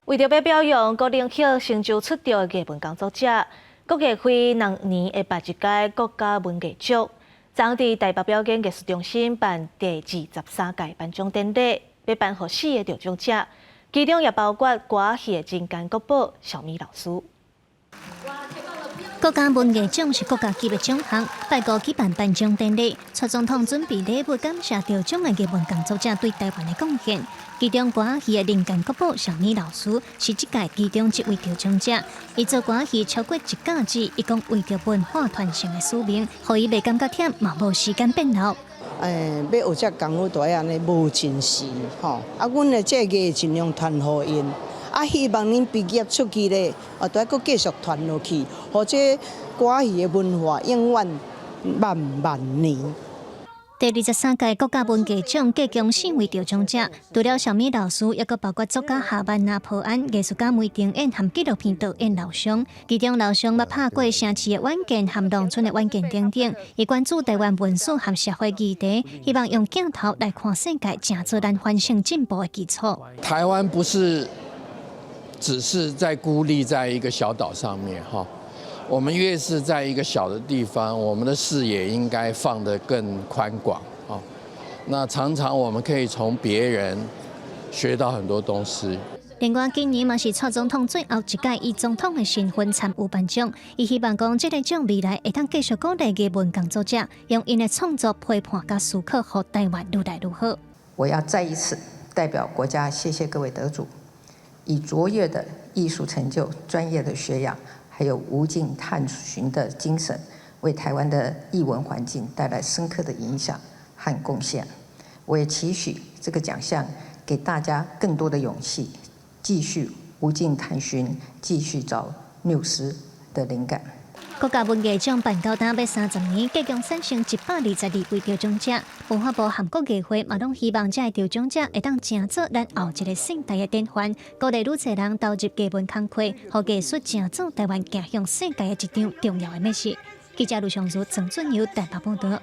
为着要表扬高领袖成就出众的艺文工作者，国艺会2年会办一届国家文艺奖。昨伫台北表演艺术中心办第23届颁奖典礼，要颁予4个得奖者，其中也包括歌戏的真干国宝小咪老师。国家文艺奖是国家级的奖项，拜五举办颁奖典礼，蔡总统准备礼物感谢得奖的艺文工作者对台湾的贡献。其中歌戏的人间国宝小咪老师是这届其中一位得奖者。伊做歌戏超过1甲子，伊讲为着文化传承的使命，互伊袂感觉忝，嘛无时间变老。要学这功夫，都要安尼无尽时吼。阮的这个尽量传予因。希望恁毕业出去咧，都要搁继续传落去，或者歌戏的文化永远万年。第23届国家文艺奖计共4位得奖者，除了小咪老师，也佫包括作家夏万那、破案、艺术家梅定演和纪录片导演老乡。其中老乡捌拍过城市的晚件和农村的晚件等等，伊关注台湾文史和社会议题，希望用镜头来看世界，成做咱反省进步的基础。台湾不是只是在孤立在一个小岛上面哈，我们越是在一个小的地方，我们的视野应该放得更宽广啊。那常常我们可以从别人学到很多东西。另外，今年嘛是蔡总统最后一届以总统的身份参与颁奖，伊希望讲这个奖未来会当继续鼓励艺文工作者，用因的创作批判甲思考，让台湾越来越好。我要再一次代表国家谢谢各位得主。以卓越的艺术成就、专业的学养，还有无尽探寻的精神，为台湾的艺文环境带来深刻的影响和贡献。我也期许这个奖项给大家更多的勇气，继续无尽探寻，继续找缪斯的灵感。国家文艺奖办到今要30年，计共产生122位得奖者。文化部和国艺会嘛，拢希望这得奖者会当成做咱后一个世代的典范，鼓励愈侪人投入艺文工课，让艺术成做台湾走向世界的一张重要的历史。记者卢尚如、郑俊尧台北报道。